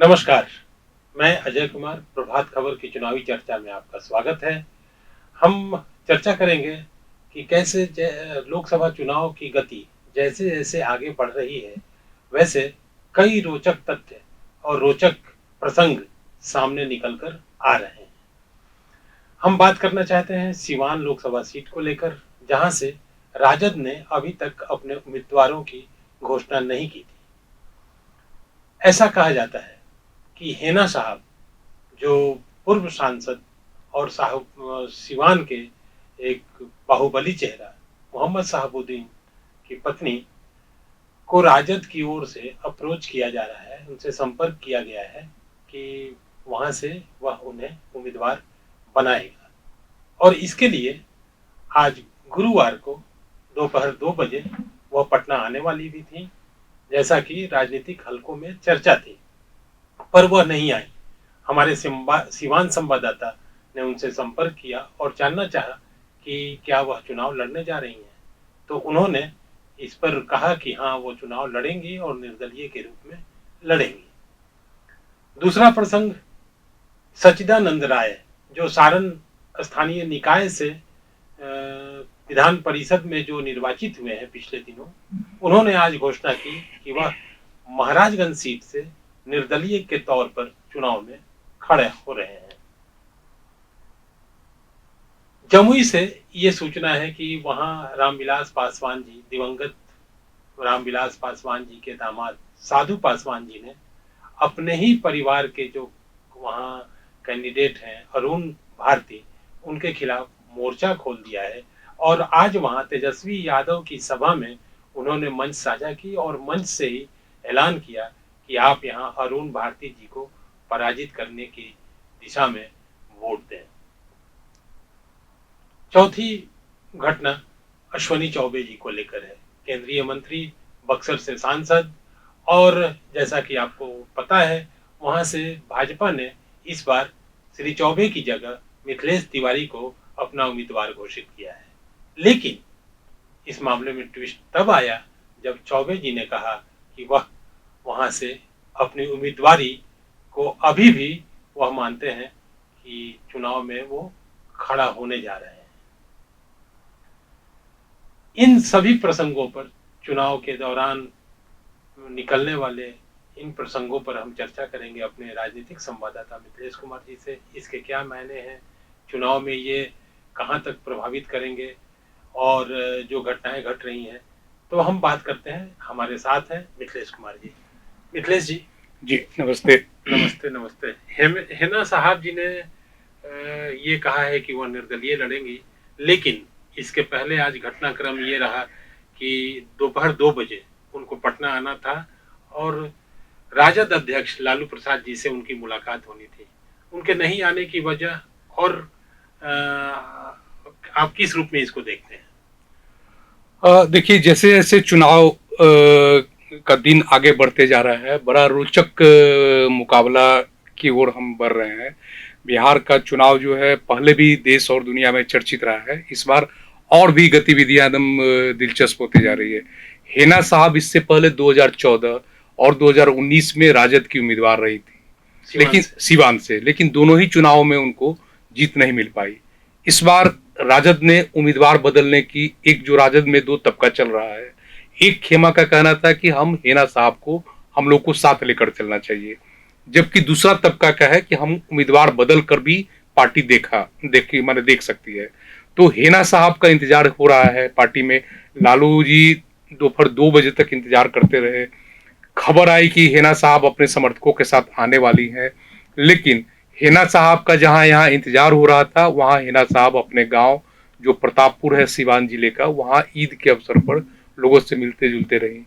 नमस्कार, मैं अजय कुमार। प्रभात खबर की चुनावी चर्चा में आपका स्वागत है। हम चर्चा करेंगे कि कैसे लोकसभा चुनाव की गति जैसे-जैसे आगे बढ़ रही है, वैसे कई रोचक तथ्य और रोचक प्रसंग सामने निकल कर आ रहे हैं। हम बात करना चाहते हैं सीवान लोकसभा सीट को लेकर, जहां से राजद ने अभी तक अपने उम्मीदवारों की घोषणा नहीं की थी। ऐसा कहा जाता है कि हेना साहब, जो पूर्व सांसद और सिवान के एक बाहुबली चेहरा मोहम्मद शहाबुद्दीन की पत्नी को राजद की ओर से अप्रोच किया जा रहा है, उनसे संपर्क किया गया है कि वहां से वह उन्हें उम्मीदवार बनाएगा। और इसके लिए आज गुरुवार को दोपहर 2 बजे वह पटना आने वाली भी थी, जैसा कि राजनीतिक हलकों में चर्चा थी, पर वह नहीं आई। हमारे सिवान संवाददाता ने उनसे संपर्क किया और जानना चाहा कि क्या वह चुनाव लड़ने जा रही हैं। तो उन्होंने इस पर कहा कि हाँ, वो चुनाव लड़ेंगी और निर्दलीय के रूप में लड़ेंगी। दूसरा प्रसंग, सच्चिदानंद राय, जो सारण स्थानीय निकाय से विधान परिषद में जो निर्वाचित हुए हैं पिछले दिनों, उन्होंने आज घोषणा की कि वह महाराजगंज सीट से निर्दलीय के तौर पर चुनाव में खड़े हो रहे हैं। जमुई से ये सूचना है कि वहां रामविलास पासवान जी, दिवंगत रामविलास पासवान जी के दामाद साधु पासवान जी ने अपने ही परिवार के जो वहां कैंडिडेट हैं अरुण भारती, उनके खिलाफ मोर्चा खोल दिया है। और आज वहां तेजस्वी यादव की सभा में उन्होंने मंच साझा की और मंच से ही ऐलान किया कि आप यहां अरुण भारती जी को पराजित करने की दिशा में वोट दें। चौथी घटना अश्वनी चौबे जी को लेकर है। केंद्रीय मंत्री, बक्सर से सांसद, और जैसा कि आपको पता है, वहां से भाजपा ने इस बार श्री चौबे की जगह मिथिलेश तिवारी को अपना उम्मीदवार घोषित किया है। लेकिन इस मामले में ट्विस्ट तब आया जब चौबे जी ने कहा कि वह वहां से अपनी उम्मीदवारी को अभी भी वह मानते हैं कि चुनाव में वो खड़ा होने जा रहे हैं। इन सभी प्रसंगों पर, चुनाव के दौरान निकलने वाले इन प्रसंगों पर हम चर्चा करेंगे अपने राजनीतिक संवाददाता मिथिलेश कुमार जी से। इसके क्या मायने हैं, चुनाव में ये कहां तक प्रभावित करेंगे और जो घटनाएं घट रही हैं, तो हम बात करते हैं। हमारे साथ हैं मिथिलेश कुमार जी। मिथिलेश जी। जी नमस्ते। नमस्ते नमस्ते। हेना साहब जी ने ये कहा है कि वह निर्दलीय लड़ेंगी, लेकिन इसके पहले आज घटनाक्रम ये रहा कि दोपहर 2 बजे उनको पटना आना था और राजद अध्यक्ष लालू प्रसाद जी से उनकी मुलाकात होनी थी। उनके नहीं आने की वजह, और आप किस रूप में इसको देखते हैं? देखिए, जैसे जैसे चुनाव का दिन आगे बढ़ते जा रहा है, बड़ा रोचक मुकाबला की ओर हम बढ़ रहे हैं। बिहार का चुनाव जो है पहले भी देश और दुनिया में चर्चित रहा है, इस बार और भी गतिविधियां एकदम दिलचस्प होती जा रही है। हेना साहब इससे पहले 2014 और 2019 में राजद की उम्मीदवार रही थी, लेकिन सीवान से, लेकिन दोनों ही चुनावों में उनको जीत नहीं मिल पाई। इस बार राजद ने उम्मीदवार बदलने की, एक जो राजद में दो तबका चल रहा है, एक खेमा का कहना था कि हम हेना साहब को, हम लोग को साथ लेकर चलना चाहिए, जबकि दूसरा तबका का है कि हम उम्मीदवार बदल कर भी पार्टी देख सकती है। तो हेना साहब का इंतजार हो रहा है पार्टी में। लालू जी दोपहर 2 बजे तक इंतजार करते रहे। खबर आई कि हेना साहब अपने समर्थकों के साथ आने वाली हैं, लेकिन हेना साहब का जहां यहाँ इंतजार हो रहा था, वहां हेना साहब अपने गांव जो प्रतापपुर है सीवान जिले का, वहां ईद के अवसर पर लोगों से मिलते जुलते रही।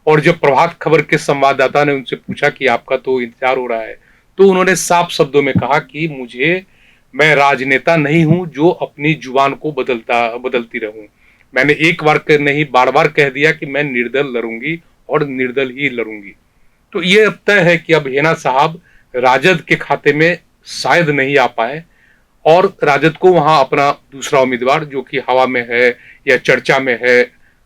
और जब प्रभात खबर के संवाददाता ने उनसे पूछा कि आपका तो इंतजार हो रहा है, तो उन्होंने साफ शब्दों में कहा कि मैं राजनेता नहीं हूं जो अपनी जुबान को बदलती रहूं। मैंने एक बार नहीं, बार बार कह दिया कि मैं निर्दल लड़ूंगी और निर्दल ही लड़ूंगी। तो ये अब तय है कि अब हेना साहब राजद के खाते में शायद नहीं आ पाए और राजद को वहां अपना दूसरा उम्मीदवार जो कि हवा में है या चर्चा में है,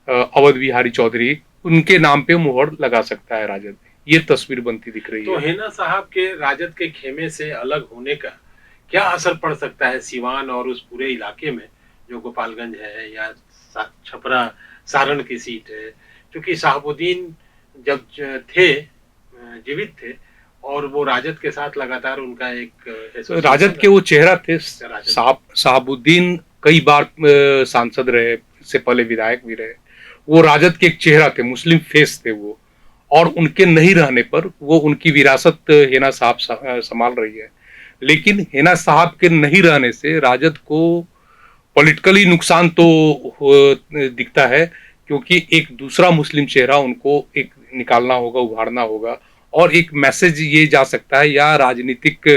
अवध बिहारी चौधरी, उनके नाम पे मुहर लगा सकता है राजद। ये तस्वीर बनती दिख रही तो है। हिना साहब के राजद के खेमे से अलग होने का क्या असर पड़ सकता है सिवान और उस पूरे इलाके में, जो गोपालगंज है या छपरा सारण की सीट है? क्योंकि शहाबुद्दीन जब थे, जीवित थे, और वो राजद के साथ लगातार उनका एक तो राजद के वो चेहरा थे। शहाबुद्दीन कई बार सांसद रहे, इससे पहले विधायक भी रहे। वो राजद के एक चेहरा थे, मुस्लिम फेस थे वो, और उनके नहीं रहने पर वो उनकी विरासत हिना साहब संभाल रही है। लेकिन हिना साहब के नहीं रहने से राजद को पॉलिटिकली नुकसान तो दिखता है, क्योंकि एक दूसरा मुस्लिम चेहरा उनको एक निकालना होगा, उभारना होगा, और एक मैसेज ये जा सकता है, या राजनीतिक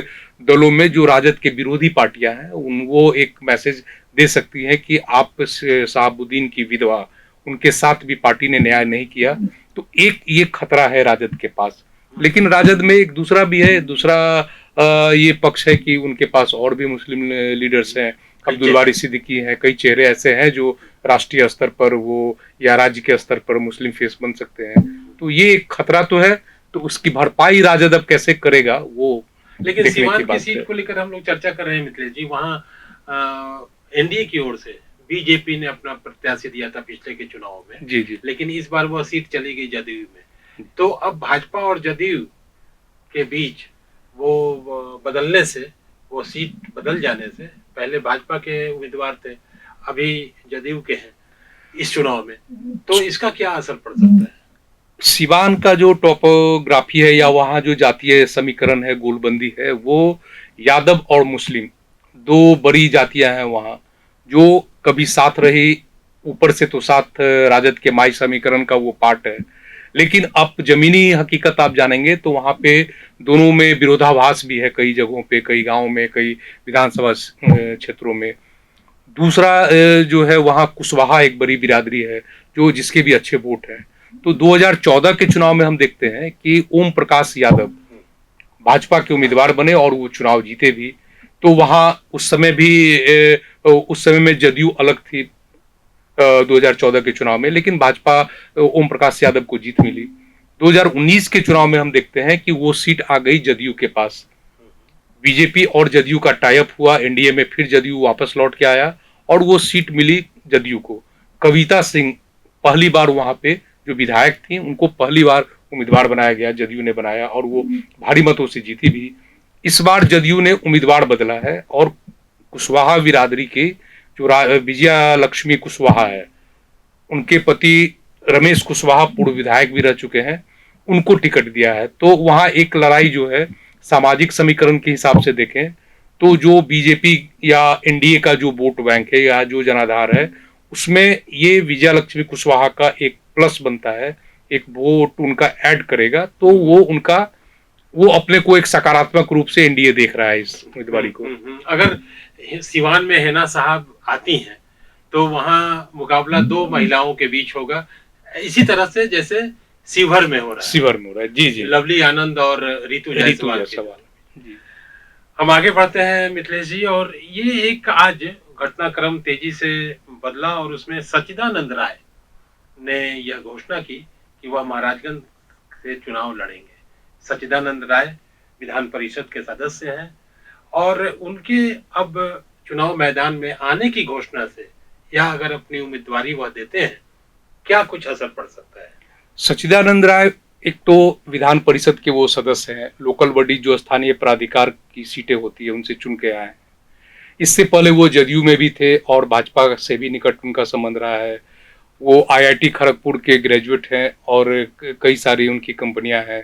दलों में जो राजद के विरोधी पार्टियां हैं वो एक मैसेज दे सकती हैं कि आप शहाबुद्दीन की विधवा, उनके साथ भी पार्टी ने न्याय नहीं किया। तो एक ये खतरा है राजद के पास। लेकिन राजद में एक दूसरा भी है, दूसरा ये पक्ष है कि उनके पास और भी मुस्लिम लीडर्स हैं, अब्दुल बारी सिद्दीकी हैं, कई चेहरे ऐसे हैं जो राष्ट्रीय स्तर पर वो या राज्य के स्तर पर मुस्लिम फेस बन सकते हैं। तो ये एक खतरा तो है, तो उसकी भरपाई राजद अब कैसे करेगा वो लेकिन सीवान की सीट को लेकर हम लोग चर्चा कर रहे हैं मिथिलेश जी। वहाँ एनडीए की ओर से बीजेपी ने अपना प्रत्याशी दिया था पिछले के चुनाव में, जी जी, लेकिन इस बार वह सीट चली गई जदयू में। तो अब भाजपा और जदयू के बीच वो बदलने से, वो सीट बदल जाने से, पहले भाजपा के उम्मीदवार थे, अभी जदयू के हैं इस चुनाव में, तो इसका क्या असर पड़ सकता है? सिवान का जो टोपोग्राफी है या वहाँ जो जातीय समीकरण है, गोलबंदी है, वो यादव और मुस्लिम दो बड़ी जातियां हैं वहाँ, जो कभी साथ रही। ऊपर से तो साथ राजद के माई समीकरण का वो पार्ट है, लेकिन अब जमीनी हकीकत आप जानेंगे तो वहाँ पे दोनों में विरोधाभास भी है, कई जगहों पे, कई गांवों में, कई विधानसभा क्षेत्रों में। दूसरा जो है वहाँ कुशवाहा एक बड़ी बिरादरी है, जो जिसके भी अच्छे वोट हैं। तो 2014 के चुनाव में हम देखते हैं कि ओम प्रकाश यादव भाजपा के उम्मीदवार बने और वो चुनाव जीते भी। तो वहाँ उस समय में जदयू अलग थी 2014 के चुनाव में, लेकिन भाजपा ओम प्रकाश यादव को जीत मिली। 2019 के चुनाव में हम देखते हैं कि वो सीट आ गई जदयू के पास। बीजेपी और जदयू का टाई अप हुआ एनडीए में, फिर जदयू वापस लौट के आया और वो सीट मिली जदयू को। कविता सिंह पहली बार वहां पे जो विधायक थी, उनको पहली बार उम्मीदवार बनाया गया, जदयू ने बनाया और वो भारी मतों से जीती भी। इस बार जदयू ने उम्मीदवार बदला है और कुशवाहा बिरादरी के जो विजया लक्ष्मी कुशवाहा है, उनके पति रमेश कुशवाहा पूर्व विधायक भी रह चुके हैं, उनको टिकट दिया है। तो वहां एक लड़ाई जो है सामाजिक समीकरण के हिसाब से देखें तो जो बीजेपी या एनडीए का जो वोट बैंक है या जो जनाधार है, उसमें ये विजया लक्ष्मी कुशवाहा का एक प्लस बनता है, एक वोट उनका ऐड करेगा। तो वो अपने को एक सकारात्मक रूप से एनडीए देख रहा है इस उम्मीदवारी को। अगर सिवान में हिना साहब आती हैं तो वहाँ मुकाबला दो महिलाओं के बीच होगा, इसी तरह से जैसे शिवहर में हो रहा है। जी जी, लवली आनंद और रितु जायसवाल जी। हम आगे बढ़ते हैं मिथिलेश जी, और ये एक आज घटनाक्रम तेजी से बदला और उसमें सच्चिदानंद राय ने यह घोषणा की कि वह महाराजगंज से चुनाव लड़ेंगे। सच्चिदानंद राय विधान परिषद के सदस्य हैं और उनके अब चुनाव मैदान में आने की घोषणा से, या अगर अपनी उम्मीदवारी वह देते हैं, क्या कुछ असर पड़ सकता है? सच्चिदानंद राय एक तो विधान परिषद के वो सदस्य हैं, लोकल बॉडी जो स्थानीय प्राधिकार की सीटें होती है उनसे चुन के आए हैं। इससे पहले वो जदयू में भी थे और भाजपा से भी निकट उनका संबंध रहा है। वो आईआईटी खड़गपुर के ग्रेजुएट हैं और कई सारी उनकी कंपनियां हैं।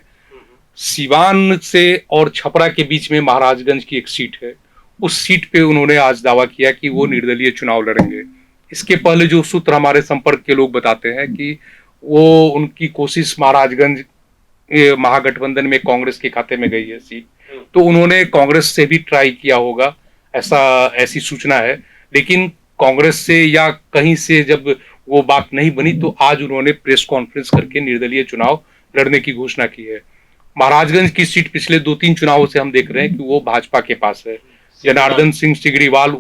सिवान से और छपरा के बीच में महाराजगंज की एक सीट है, उस सीट पे उन्होंने आज दावा किया कि वो निर्दलीय चुनाव लड़ेंगे। इसके पहले जो सूत्र हमारे संपर्क के लोग बताते हैं कि वो उनकी कोशिश महाराजगंज महागठबंधन में कांग्रेस के खाते में गई है सीट, तो उन्होंने कांग्रेस से भी ट्राई किया होगा, ऐसी सूचना है। लेकिन कांग्रेस से या कहीं से जब वो बात नहीं बनी तो आज उन्होंने प्रेस कॉन्फ्रेंस करके निर्दलीय चुनाव लड़ने की घोषणा की है। महाराजगंज की सीट पिछले 2-3 चुनावों से हम देख रहे हैं कि वो भाजपा के पास है। जनार्दन सिंह सिगरीवाल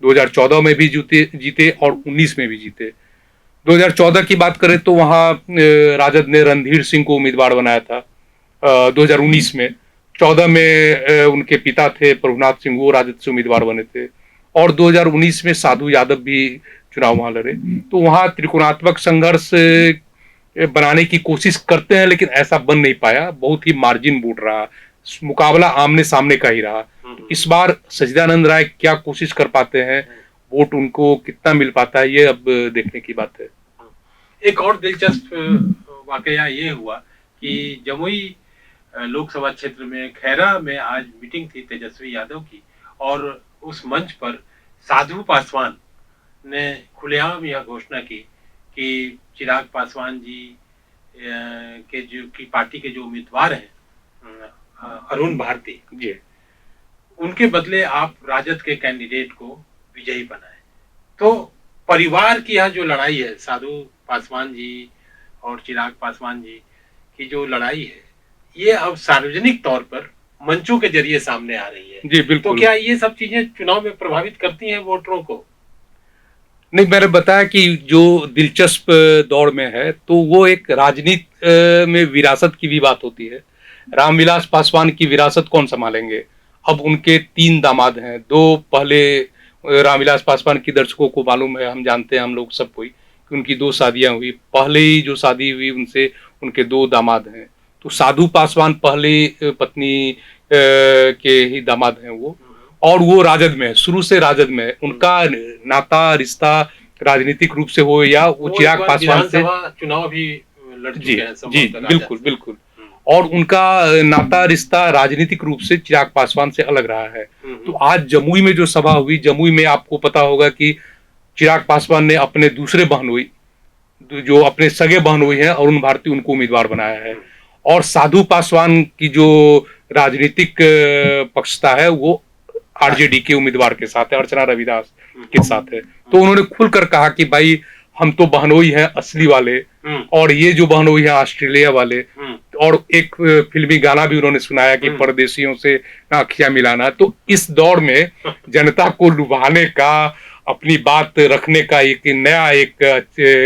2014 में भी जीते और 19 में भी जीते। 2014 की बात करें तो वहां राजद ने रणधीर सिंह को उम्मीदवार बनाया था 2019 में। 14 में उनके पिता थे प्रभुनाथ सिंह, वो राजद से उम्मीदवार बने थे, और 2019 में साधु यादव भी चुनाव वहां लड़े। तो वहां त्रिकोणात्मक संघर्ष बनाने की कोशिश करते हैं, लेकिन ऐसा बन नहीं पाया, बहुत ही मार्जिन वोट रहा, मुकाबला आमने सामने का ही रहा। तो इस बार सच्चिदानंद राय क्या कोशिश कर पाते हैं, वोट उनको कितना मिल पाता है, ये अब देखने की बात है। एक और दिलचस्प वाकया ये हुआ कि जमुई लोकसभा क्षेत्र में खैरा में आज मीटिंग थी तेजस्वी यादव की, और उस मंच पर साधु पासवान ने खुलेआम यह घोषणा की कि चिराग पासवान जी के जो की पार्टी के जो उम्मीदवार हैं अरुण भारती जी, उनके बदले आप राजद के कैंडिडेट को विजयी बनाएं। तो परिवार की यह जो लड़ाई है, साधु पासवान जी और चिराग पासवान जी की जो लड़ाई है, ये अब सार्वजनिक तौर पर मंचों के जरिए सामने आ रही है। जी बिल्कुल। तो क्या ये सब चीजें चुनाव में प्रभावित करती हैं वोटरों को? नहीं, मैंने बताया कि जो दिलचस्प दौड़ में है, तो वो एक राजनीति में विरासत की भी बात होती है। रामविलास पासवान की विरासत कौन संभालेंगे? अब उनके 3 दामाद हैं। 2 पहले रामविलास पासवान की दर्शकों को मालूम है, हम जानते हैं, हम लोग सब कोई, कि उनकी 2 शादियां हुई। पहले ही जो शादी हुई उनसे उनके 2 दामाद हैं। तो साधु पासवान पहले पत्नी के ही दामाद हैं वो, और वो राजद में है, शुरू से राजद में है। उनका नाता रिश्ता राजनीतिक रूप से हो या वो चिराग पासवान से चुनाव भी लड़ चुके हैं जी बिल्कुल बिल्कुल, और उनका नाता रिश्ता राजनीतिक रूप से चिराग पासवान से अलग रहा है। तो आज जमुई में जो सभा हुई, जमुई में आपको पता होगा कि चिराग पासवान ने अपने दूसरे बहनोई, जो अपने सगे बहनोई हैं, अरुण भारती, उनको उम्मीदवार बनाया है। और साधु पासवान की जो राजनीतिक पक्षता है वो आरजेडी के उम्मीदवार के साथ है, अर्चना रविदास के साथ है। तो उन्होंने खुलकर कहा कि भाई हम तो बहनोई हैं असली वाले, और ये जो बहनोई है ऑस्ट्रेलिया वाले। और एक फिल्मी गाना भी उन्होंने सुनाया कि परदेशियों से आंखियां मिलाना। तो इस दौर में जनता को लुभाने का, अपनी बात रखने का एक नया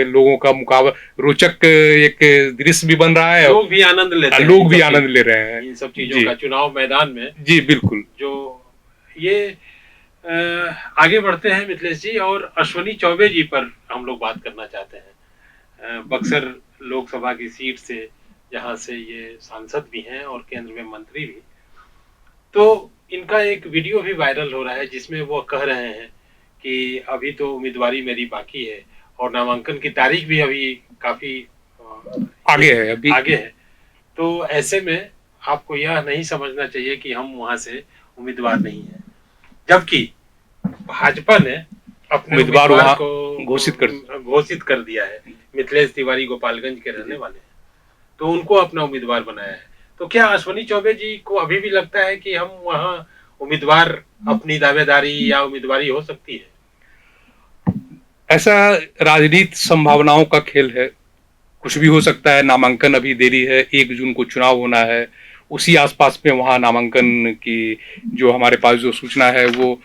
लोगों का मुकाबला, रोचक एक दृश्य भी बन रहा है। लोग भी आनंद ले रहे हैं, लोग भी आनंद ले रहे हैं इन सब चीजों का चुनाव मैदान में। जी बिल्कुल। जो ये आगे बढ़ते हैं मिथिलेश जी, और अश्विनी चौबे जी पर हम लोग बात करना चाहते हैं। बक्सर लोकसभा की सीट से, जहां से ये सांसद भी हैं और केंद्र में मंत्री भी। तो इनका एक वीडियो भी वायरल हो रहा है जिसमें वो कह रहे हैं कि अभी तो उम्मीदवारी मेरी बाकी है, और नामांकन की तारीख भी अभी काफी आगे है, अभी आगे है। तो ऐसे में आपको यह नहीं समझना चाहिए कि हम वहां से उम्मीदवार नहीं है, जबकि भाजपा ने अपने उम्मीदवार को घोषित कर दिया है। मिथिलेश तिवारी गोपालगंज के रहने वाले हैं, तो उनको अपना उम्मीदवार बनाया है। तो क्या अश्विनी चौबे जी को अभी भी लगता है कि हम वहां उम्मीदवार, अपनी दावेदारी या उम्मीदवारी हो सकती है? ऐसा राजनीति संभावनाओं का खेल है, कुछ भी हो सकता है। नामांकन अभी देरी है, 1 जून को चुनाव होना है, उसी आसपास में वहां नामांकन की जो हमारे पास जो सूचना है वो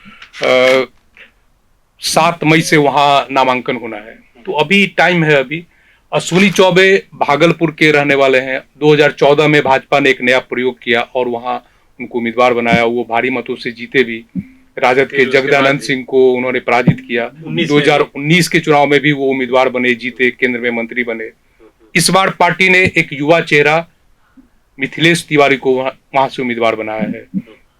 7 मई से वहां नामांकन होना है। तो अभी टाइम है। अभी अश्विनी चौबे भागलपुर के रहने वाले हैं। 2014 में भाजपा ने एक नया प्रयोग किया और वहां उनको उम्मीदवार बनाया, वो भारी मतों से जीते भी। राजद के जगदानंद सिंह को उन्होंने पराजित किया। 2019 के चुनाव में भी वो उम्मीदवार बने, जीते, केंद्र में मंत्री बने। इस बार पार्टी ने एक युवा चेहरा मिथिलेश तिवारी को वहां से उम्मीदवार बनाया है।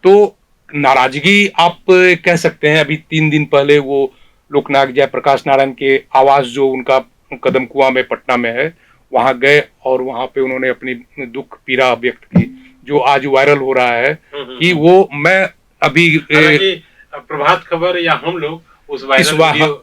तो नाराजगी आप कह सकते हैं। अभी 3 दिन पहले वो लोकनायक जयप्रकाश नारायण के आवास, जो उनका कदम कुआं में पटना में है, वहां गए और वहां पे उन्होंने अपनी दुख पीड़ा व्यक्त की, जो आज वायरल हो रहा है। कि वो मैं अभी प्रभात खबर या हम लोग उस वायरल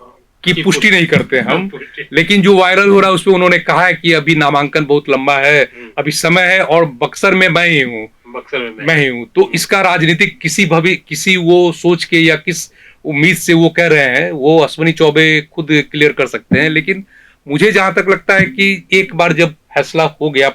की पुष्टि नहीं करते हम, लेकिन जो वायरल हो रहा है उसमें उन्होंने कहा है कि अभी नामांकन बहुत लंबा है, अभी समय है, और बक्सर में मैं ही हूँ, मैं ही हूँ। तो इसका राजनीतिक किसी वो सोच के या किस उम्मीद से वो कह रहे हैं, वो अश्विनी चौबे खुद क्लियर कर सकते हैं। लेकिन मुझे जहां तक लगता है कि एक बार जब फैसला हो गया,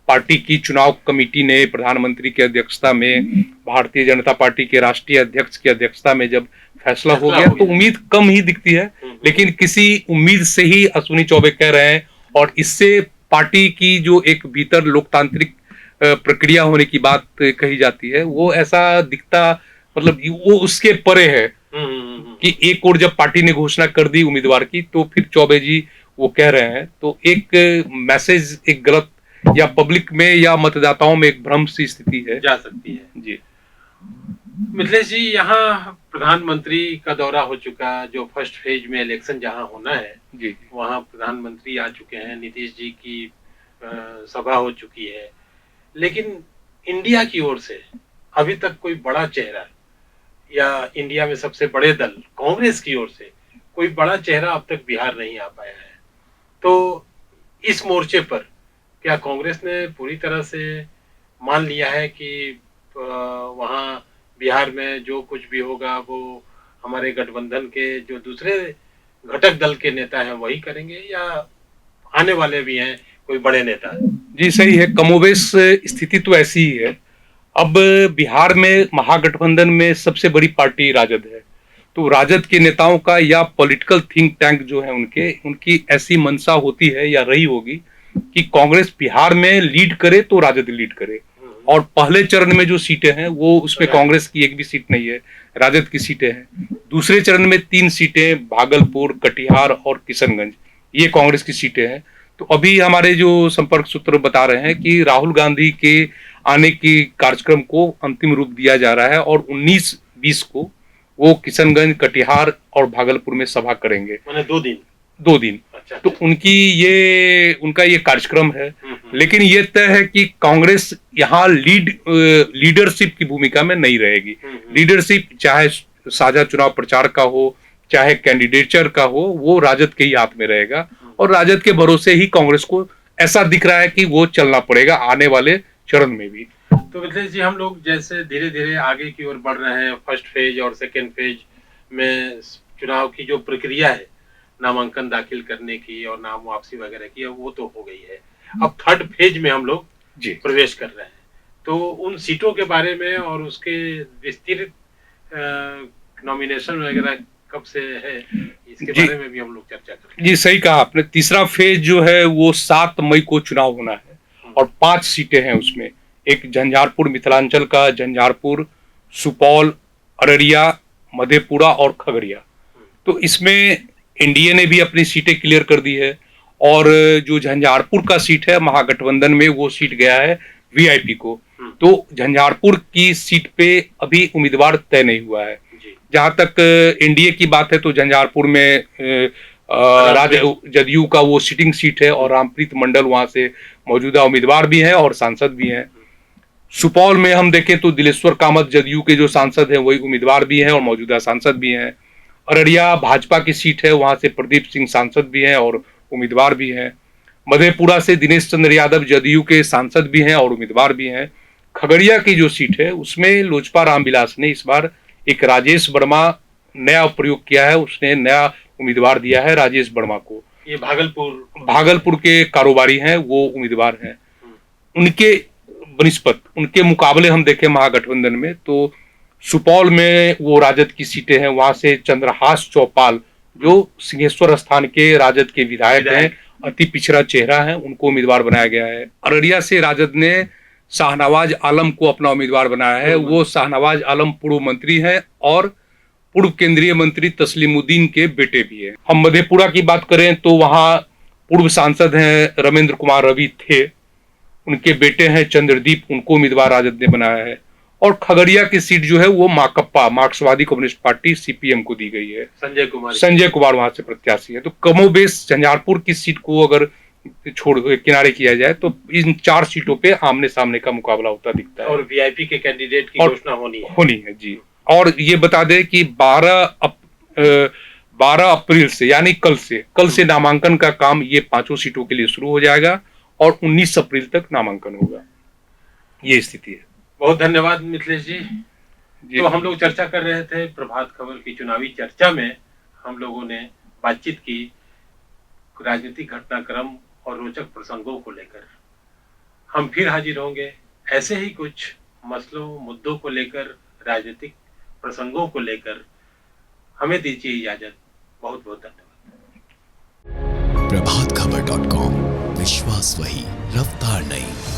पार्टी की चुनाव कमेटी ने प्रधानमंत्री की अध्यक्षता में, भारतीय जनता पार्टी के राष्ट्रीय अध्यक्ष की अध्यक्षता में जब फैसला हो गया, तो उम्मीद कम ही दिखती है। लेकिन किसी उम्मीद से ही अश्विनी चौबे कह रहे हैं, और इससे पार्टी की जो एक भीतर लोकतांत्रिक प्रक्रिया होने की बात कही जाती है, वो ऐसा दिखता, मतलब वो उसके परे है कि एक और जब पार्टी ने घोषणा कर दी उम्मीदवार की, तो फिर चौबे जी वो कह रहे हैं, तो एक मैसेज एक गलत, या पब्लिक में या मतदाताओं में एक भ्रम सी स्थिति है, जा सकती है जी। मिथिलेश जी। यहाँ प्रधानमंत्री का दौरा हो चुका, जो फर्स्ट फेज में इलेक्शन जहाँ होना है जी वहाँ प्रधानमंत्री आ चुके हैं, नीतीश जी की सभा हो चुकी है, लेकिन इंडिया की ओर से अभी तक कोई बड़ा चेहरा, या इंडिया में सबसे बड़े दल कांग्रेस की ओर से कोई बड़ा चेहरा अब तक बिहार नहीं आ पाया है। तो इस मोर्चे पर क्या कांग्रेस ने पूरी तरह से मान लिया है कि वहाँ बिहार में जो कुछ भी होगा वो हमारे गठबंधन के जो दूसरे घटक दल के नेता हैं वही करेंगे, या आने वाले भी हैं कोई बड़े नेता? जी सही है, कमोबेश स्थिति तो ऐसी ही है। अब बिहार में महागठबंधन में सबसे बड़ी पार्टी राजद है, तो राजद के नेताओं का या पॉलिटिकल थिंक टैंक जो है उनकी ऐसी मंशा होती है या रही होगी कि कांग्रेस बिहार में लीड करे तो राजद लीड करे, और पहले चरण में जो सीटें हैं वो उसमें कांग्रेस की एक भी सीट नहीं है, राजद की सीटें हैं। दूसरे चरण में 3 सीटें भागलपुर, कटिहार और किशनगंज, ये कांग्रेस की सीटें हैं। तो अभी हमारे जो संपर्क सूत्र बता रहे हैं कि राहुल गांधी के आने के कार्यक्रम को अंतिम रूप दिया जा रहा है, और 19-20 को वो किशनगंज, कटिहार और भागलपुर में सभा करेंगे। माने 2 दिन? 2 दिन। अच्छा, तो उनका ये कार्यक्रम है, लेकिन ये तय है कि कांग्रेस यहाँ लीडरशिप की भूमिका में नहीं रहेगी। लीडरशिप चाहे साझा चुनाव प्रचार का हो, चाहे कैंडिडेचर का हो, वो राजद के ही हाथ में रहेगा, और राजद के भरोसे ही कांग्रेस को ऐसा दिख रहा है कि वो चलना पड़ेगा आने वाले चरण में भी। तो मिथिलेश जी, हम लोग जैसे धीरे धीरे आगे की ओर बढ़ रहे हैं, फर्स्ट फेज और सेकेंड फेज में चुनाव की जो प्रक्रिया है नामांकन दाखिल करने की और नाम वापसी वगैरह की, वो तो हो गई है। अब थर्ड फेज में हम लोग प्रवेश कर रहे हैं, तो उन सीटों के बारे में और उसके विस्तृत नॉमिनेशन वगैरह कब से है, इसके बारे में भी हम लोग चर्चा करेंगे। जी सही कहा आपने, तीसरा फेज जो है वो 7 मई को चुनाव होना है, और 5 सीटें हैं उसमें। एक झंझारपुर, मिथिलांचल का झंझारपुर, सुपौल, अररिया, मधेपुरा और खगड़िया। तो इसमें एनडीए ने भी अपनी सीटें क्लियर कर दी है, और जो झंझारपुर का सीट है महागठबंधन में, वो सीट गया है वीआईपी को। तो झंझारपुर की सीट पे अभी उम्मीदवार तय नहीं हुआ है। जहां तक एनडीए की बात है तो झंझारपुर में जदयू का वो सिटिंग सीट है, और रामप्रीत मंडल वहां से मौजूदा उम्मीदवार भी हैं और सांसद भी हैं। सुपौल में हम देखें तो दिलेश्वर कामत जदयू के जो सांसद हैं वही उम्मीदवार भी हैं और मौजूदा सांसद भी हैं। अररिया भाजपा की सीट है, वहां से प्रदीप सिंह सांसद भी हैं और उम्मीदवार भी हैं। मधेपुरा से दिनेश चंद्र यादव जदयू के सांसद भी हैं और उम्मीदवार भी हैं। खगड़िया की जो सीट है उसमें लोजपा रामविलास ने इस बार एक राजेश वर्मा नया प्रयोग किया है, उसने नया उम्मीदवार दिया है राजेश वर्मा को। ये भागलपुर के कारोबारी हैं, वो उम्मीदवार हैं। उनके बनिस्पत, उनके मुकाबले हम देखें महागठबंधन में, तो सुपौल में वो राजद की सीटें हैं, वहां से चंद्रहास चौपाल जो सिंहेश्वर स्थान के राजद के विधायक हैं, अति पिछड़ा चेहरा है, उनको उम्मीदवार बनाया गया है। अररिया से राजद ने शाहनवाज आलम को अपना उम्मीदवार बनाया है। वो शाहनवाज आलम पूर्व मंत्री हैं और पूर्व केंद्रीय मंत्री तस्लीमुद्दीन के बेटे भी हैं। हम मधेपुरा की बात करें तो वहां पूर्व सांसद हैं रमेंद्र कुमार रवि थे, उनके बेटे हैं चंद्रदीप, उनको उम्मीदवार राजद ने बनाया है। और खगड़िया की सीट जो है वो माकप्पा, मार्क्सवादी कम्युनिस्ट पार्टी सीपीएम को दी गई है। संजय कुमार वहां से प्रत्याशी है। तो कमोबेश झंझारपुर की सीट को अगर छोड़ किनारे किया जाए तो इन 4 सीटों पे आमने सामने का मुकाबला होता दिखता है, और वीआईपी के कैंडिडेट की घोषणा होनी है जी। और ये बता दें कि 12 अप्रैल से, यानी कल से नामांकन का काम ये 5 सीटों के लिए शुरू हो जाएगा, और 19 अप्रैल तक नामांकन होगा। ये स्थिति है। बहुत धन्यवाद मिथिलेश जी। तो हम लोग चर्चा कर रहे थे प्रभात खबर की चुनावी चर्चा में, हम लोगों ने बातचीत की राजनीतिक घटनाक्रम और रोचक प्रसंगों को लेकर। हम फिर हाजिर होंगे ऐसे ही कुछ मसलों मुद्दों को लेकर, राजनीतिक प्रसंगों को लेकर। हमें दीजिए इजाजत। बहुत बहुत धन्यवाद। प्रभातखबर.com, विश्वास वही, रफ्तार नहीं।